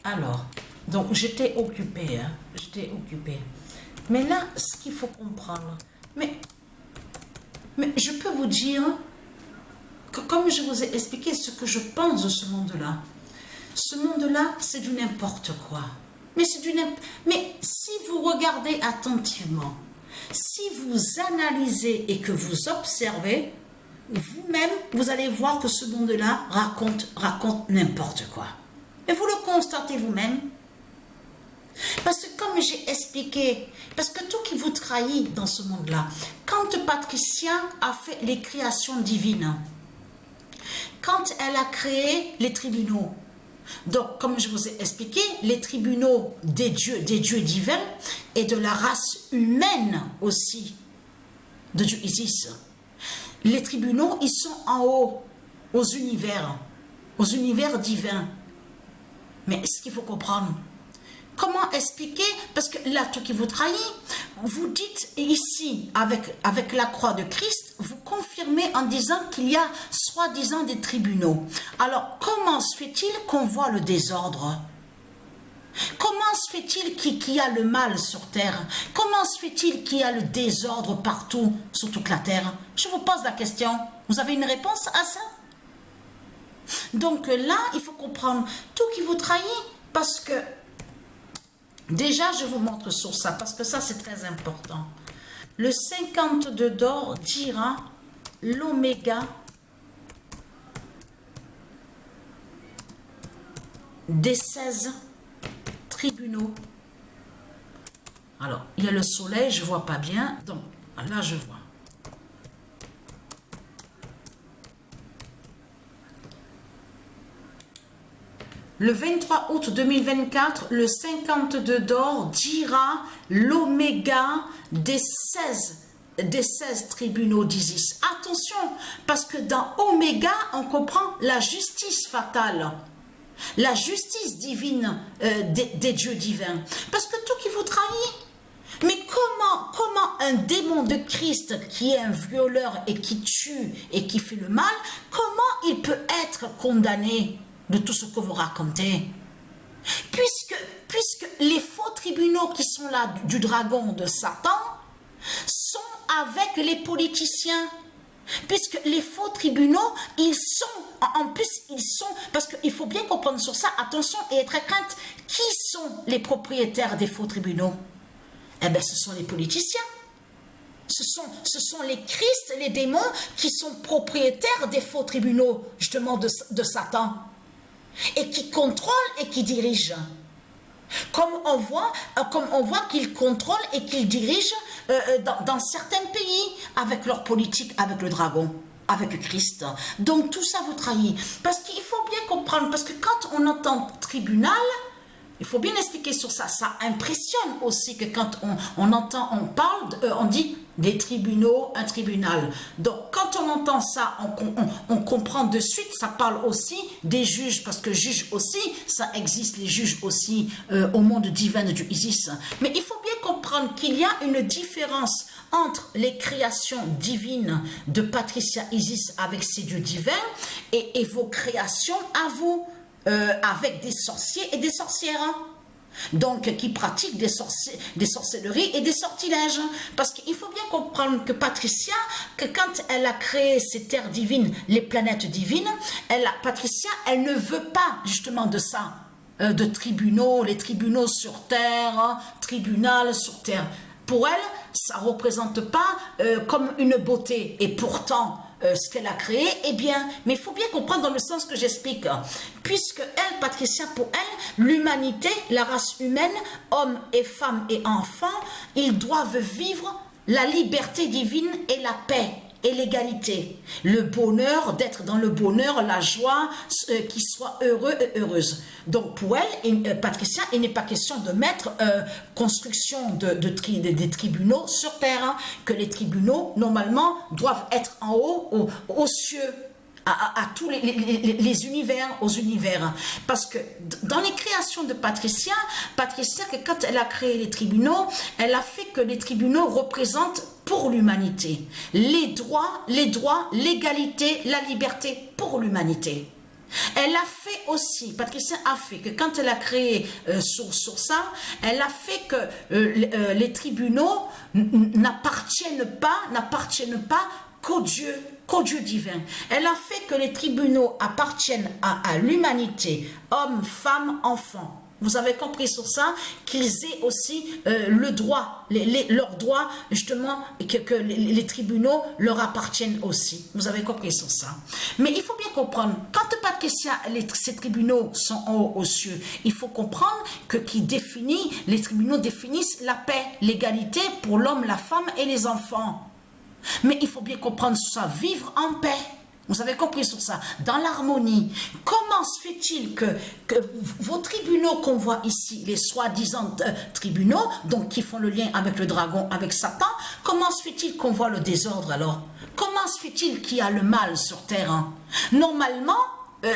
Alors, donc j'étais occupée, hein, j'étais occupée. Mais là, ce qu'il faut comprendre, mais je peux vous dire que comme je vous ai expliqué ce que je pense de ce monde-là, c'est du n'importe quoi. Mais si vous regardez attentivement, si vous analysez et que vous observez, vous-même, vous allez voir que ce monde-là raconte n'importe quoi. Et vous le constatez vous-même. Parce que comme j'ai expliqué, parce que tout qui vous trahit dans ce monde-là, quand Patricia a fait les créations divines, quand elle a créé les tribunaux, donc comme je vous ai expliqué, les tribunaux des dieux divins et de la race humaine aussi, de Dieu Isis, les tribunaux, ils sont en haut, aux univers divins. Mais ce qu'il faut comprendre, comment expliquer, parce que là, tout qui vous trahit, vous dites ici, avec la croix de Christ, vous confirmez en disant qu'il y a soi-disant des tribunaux. Alors, comment se fait-il qu'on voit le désordre? Comment se fait-il qu'il y a le mal sur terre? Comment se fait-il qu'il y a le désordre partout, sur toute la terre? Je vous pose la question. Vous avez une réponse à ça? Donc là, il faut comprendre tout qui vous trahit, parce que déjà, je vous montre sur ça, parce que ça, c'est très important. Le 52 d'or dira l'oméga des 16 tribunaux. Alors, il y a le soleil, je ne vois pas bien, donc là, je vois. Le 23 août 2024, le 52 d'or dira l'oméga des 16 tribunaux d'Isis. Attention, parce que dans oméga, on comprend la justice fatale, la justice divine des dieux divins. Parce que tout qui vous trahit. Mais comment un démon de Christ qui est un violeur et qui tue et qui fait le mal, comment il peut être condamné de tout ce que vous racontez? Puisque les faux tribunaux qui sont là du dragon de Satan sont avec les politiciens. Puisque les faux tribunaux, parce qu'il faut bien comprendre sur ça, attention et être crainte, qui sont les propriétaires des faux tribunaux? Eh bien, ce sont les politiciens. Ce sont les Christ, les démons qui sont propriétaires des faux tribunaux, justement, de Satan. Et qui contrôlent et qui dirigent. Comme on voit qu'ils contrôlent et qu'ils dirigent dans certains pays avec leur politique, avec le dragon, avec le Christ. Donc tout ça vous trahit. Parce qu'il faut bien comprendre, parce que quand on entend tribunal, il faut bien expliquer sur ça. Ça impressionne aussi que quand on dit des tribunaux, un tribunal. Donc, quand on entend ça, on comprend de suite, ça parle aussi des juges, parce que juges aussi, ça existe, les juges aussi au monde divin de Isis. Mais il faut bien comprendre qu'il y a une différence entre les créations divines de Patricia Isis avec ses dieux divins et vos créations à vous, avec des sorciers et des sorcières. Donc, qui pratiquent des sorcelleries et des sortilèges. Parce qu'il faut bien comprendre que Patricia, que quand elle a créé ces terres divines, les planètes divines, Patricia, elle ne veut pas justement de ça, de tribunaux, les tribunaux sur terre, tribunal sur terre. Pour elle, ça ne représente pas comme une beauté. Et pourtant, ce qu'elle a créé, eh bien, mais il faut bien comprendre dans le sens que j'explique. Puisque elle, Patricia, pour elle, l'humanité, la race humaine, hommes et femmes et enfants, ils doivent vivre la liberté divine et la paix et l'égalité. Le bonheur, d'être dans le bonheur, la joie, qu'ils soient heureux et heureuses. Donc pour elle, Patricia, il n'est pas question de mettre construction des tribunaux sur terre, hein, que les tribunaux, normalement, doivent être en haut, aux cieux, à tous les univers, aux univers. Parce que dans les créations de Patricia, que quand elle a créé les tribunaux, elle a fait que les tribunaux représentent pour l'humanité les droits, l'égalité, la liberté pour l'humanité. Elle a fait aussi, Patricia a fait que quand elle a créé sur ça, elle a fait que les tribunaux n'appartiennent pas qu'au Dieu divin. Elle a fait que les tribunaux appartiennent à l'humanité, hommes, femmes, enfants. Vous avez compris sur ça, qu'ils aient aussi le droit, leurs droits, justement, que les tribunaux leur appartiennent aussi. Vous avez compris sur ça. Mais il faut bien comprendre, quand Patricia, ces tribunaux sont en haut aux cieux, il faut comprendre que les tribunaux définissent la paix, l'égalité pour l'homme, la femme et les enfants. Mais il faut bien comprendre ça, vivre en paix. Vous avez compris sur ça, dans l'harmonie. Comment se fait-il que vos tribunaux qu'on voit ici, les soi-disant tribunaux, donc qui font le lien avec le dragon, avec Satan, comment se fait-il qu'on voit le désordre alors? Comment se fait-il qu'il y a le mal sur terre, hein? Normalement,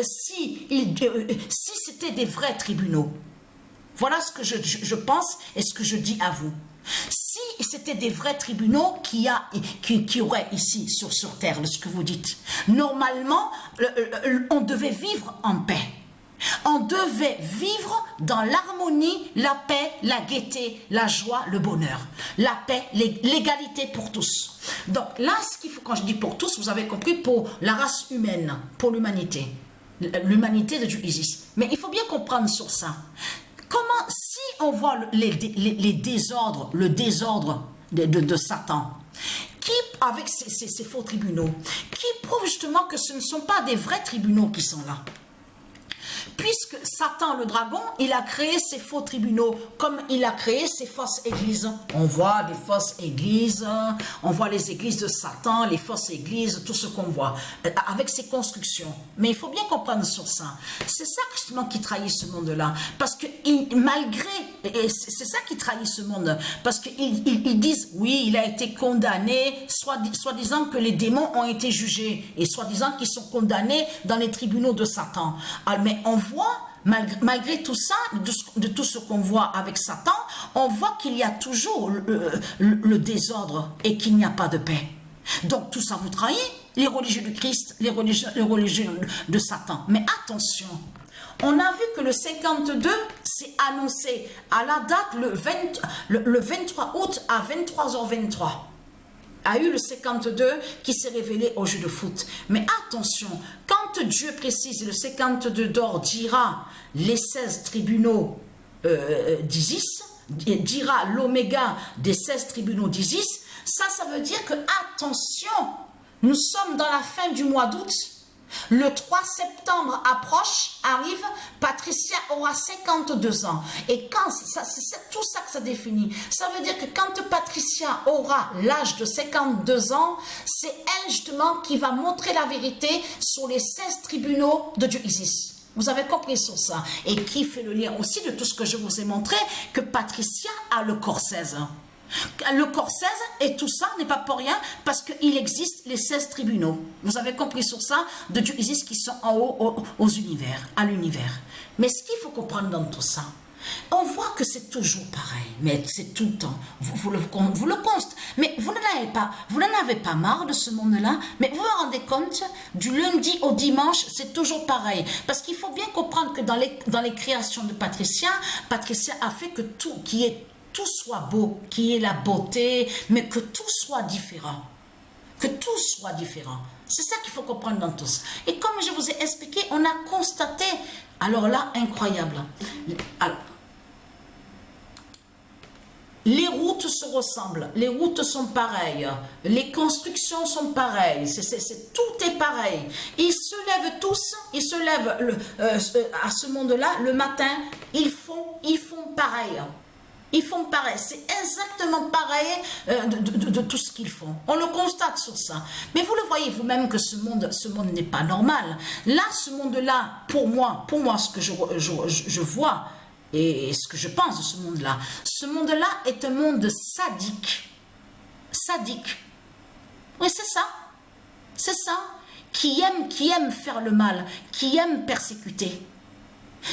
si c'était des vrais tribunaux, voilà ce que je pense et ce que je dis à vous. Si c'était des vrais tribunaux qui auraient ici sur terre, ce que vous dites, normalement, on devait vivre en paix. On devait vivre dans l'harmonie, la paix, la gaieté, la joie, le bonheur. La paix, l'égalité pour tous. Donc là, ce qu'il faut, quand je dis pour tous, vous avez compris, pour la race humaine, pour l'humanité. L'humanité de Dieu Isis. Mais il faut bien comprendre sur ça. Comment, si on voit les désordres, le désordre de Satan, qui, avec ces faux tribunaux, qui prouve justement que ce ne sont pas des vrais tribunaux qui sont là. Puisque Satan, le dragon, il a créé ces faux tribunaux, comme il a créé ces fausses églises. On voit des fausses églises, on voit les églises de Satan, les fausses églises, tout ce qu'on voit, avec ces constructions. Mais il faut bien comprendre sur ça. C'est ça justement qui trahit ce monde-là. Parce que c'est ça qui trahit ce monde. Parce qu'ils disent, oui, il a été condamné, soi-disant que les démons ont été jugés, et soi-disant qu'ils sont condamnés dans les tribunaux de Satan. Mais on voit, malgré tout ça, de tout ce qu'on voit avec Satan, on voit qu'il y a toujours le désordre et qu'il n'y a pas de paix. Donc tout ça vous trahit, les religieux de Christ, les religieux de Satan. Mais attention, on a vu que le 52 s'est annoncé à la date le 23 août à 23h23. A eu le 52 qui s'est révélé au jeu de foot. Mais attention, quand Dieu précise le 52 d'or dira les 16 tribunaux d'Isis, dira l'oméga des 16 tribunaux d'Isis, ça veut dire que, attention, nous sommes dans la fin du mois d'août. Le 3 septembre arrive, Patricia aura 52 ans. Et quand c'est tout ça que ça définit. Ça veut dire que quand Patricia aura l'âge de 52 ans, c'est elle justement qui va montrer la vérité sur les 16 tribunaux de Dieu Isis. Vous avez compris sur ça. Et qui fait le lien aussi de tout ce que je vous ai montré, que Patricia a le corps 16. Le corps 16 et tout ça n'est pas pour rien parce qu'il existe les 16 tribunaux. Vous avez compris sur ça de Dieu Isis qui sont en haut à l'univers. Mais ce qu'il faut comprendre dans tout ça, on voit que c'est toujours pareil, mais c'est tout le temps. Vous le constatez, mais vous n'en avez pas marre de ce monde-là. Mais vous vous rendez compte, du lundi au dimanche, c'est toujours pareil. Parce qu'il faut bien comprendre que dans les créations de Patricia a fait que tout soit beau, qu'il y ait la beauté, mais que tout soit différent. Que tout soit différent. C'est ça qu'il faut comprendre dans tout ça. Et comme je vous ai expliqué, on a constaté, alors là, incroyable. Alors, les routes se ressemblent, les routes sont pareilles, les constructions sont pareilles, tout est pareil. Ils se lèvent tous, à ce monde-là, le matin, ils font pareil. Ils font pareil, c'est exactement pareil de tout ce qu'ils font. On le constate sur ça. Mais vous le voyez vous-même que ce monde n'est pas normal. Là, ce monde-là, pour moi, ce que je vois et ce que je pense de ce monde-là est un monde sadique. Sadique. Oui, c'est ça. C'est ça. Qui aime faire le mal, qui aime persécuter.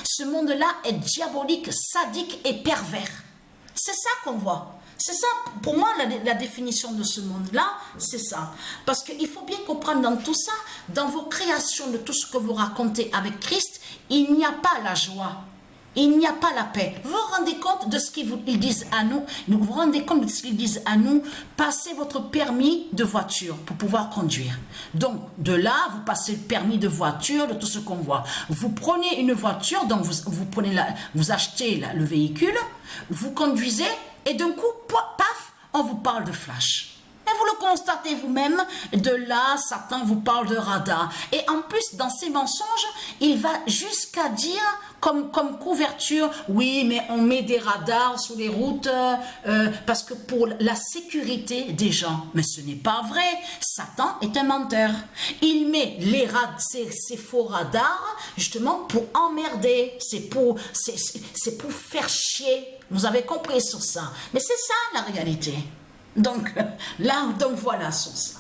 Ce monde-là est diabolique, sadique et pervers. C'est ça qu'on voit. C'est ça, pour moi, la définition de ce monde-là, c'est ça. Parce qu'il faut bien comprendre dans tout ça, dans vos créations, de tout ce que vous racontez avec Christ, il n'y a pas la joie. Il n'y a pas la paix. Vous vous rendez compte de ce qu'ils disent à nous? Vous vous rendez compte de ce qu'ils disent à nous? Passez votre permis de voiture pour pouvoir conduire. Donc, de là, vous passez le permis de voiture, de tout ce qu'on voit. Vous prenez une voiture, donc vous achetez le véhicule, vous conduisez, et d'un coup, paf, on vous parle de flash. Et vous le constatez vous-même, de là, Satan vous parle de radar. Et en plus, dans ces mensonges, il va jusqu'à dire, comme couverture, oui, mais on met des radars sur les routes parce que pour la sécurité des gens. Mais ce n'est pas vrai. Satan est un menteur. Il met ces faux radars justement pour emmerder. C'est pour faire chier. Vous avez compris sur ça. Mais c'est ça la réalité. Donc, voilà sur ça.